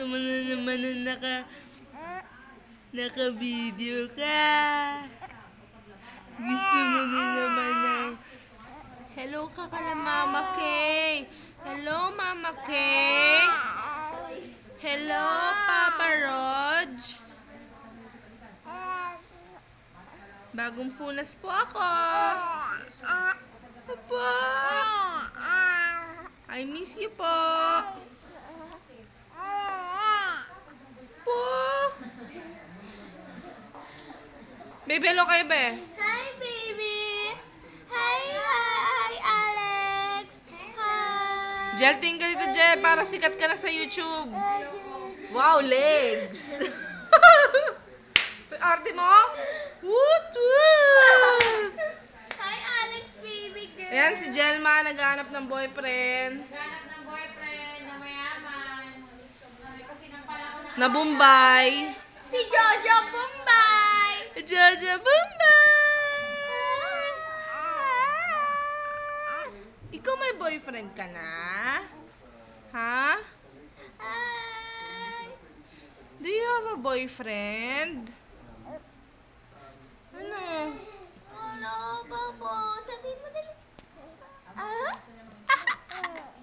Gusto mo na naman na naka-video ka. Gusto mo na naman na... Hello ka kala Mama Kay. Hello, Mama Kay. Hello, Papa Rog. Bagong punas po ako. Papa. I miss you po. Po. Baby, hello kayo be? Hi, baby. Hi, Alex. Hi. Jel, tinggal dito, Jel, para sikat ka na sa YouTube. Wow, legs! Arte mo? Woot, woot! Hi, Alex, baby girl. Ayan, si Jelma, naghahanap ng boyfriend. Naghanap ng boyfriend na mayaman. Kasi nang pala ko na... Na Bombay. Si Jojo Bombay. Jojo Bombay! Ikaw may boyfriend ka na? Ha? Hi. Do you have a boyfriend? Ano? Hello, Bobo. Sabihin mo dali.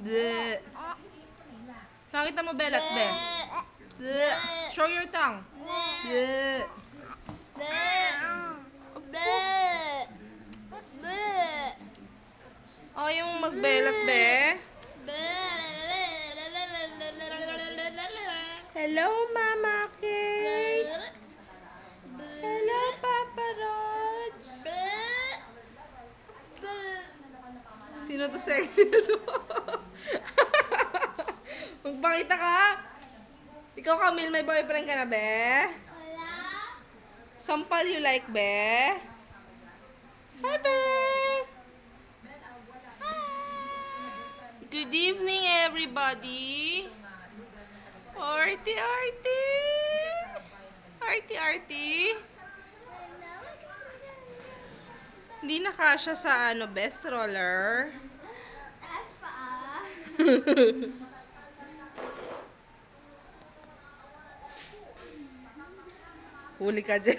Bleh. Pakita mo belat, be. Bleh. Show your tongue. Bleh. Oh, yung magbelat, be. Hello, Mama Kay. Hello, Papa Rog. Sino to sexy na to? Magpakita ka. Ikaw, Camille, may boyfriend ka na, be? Sampal you like, be? Hi, be! Good evening, everybody. Arty, arty. Arty, arty. Hindi na kasya sa ano, best roller. Taas pa ah. Huli ka dyan.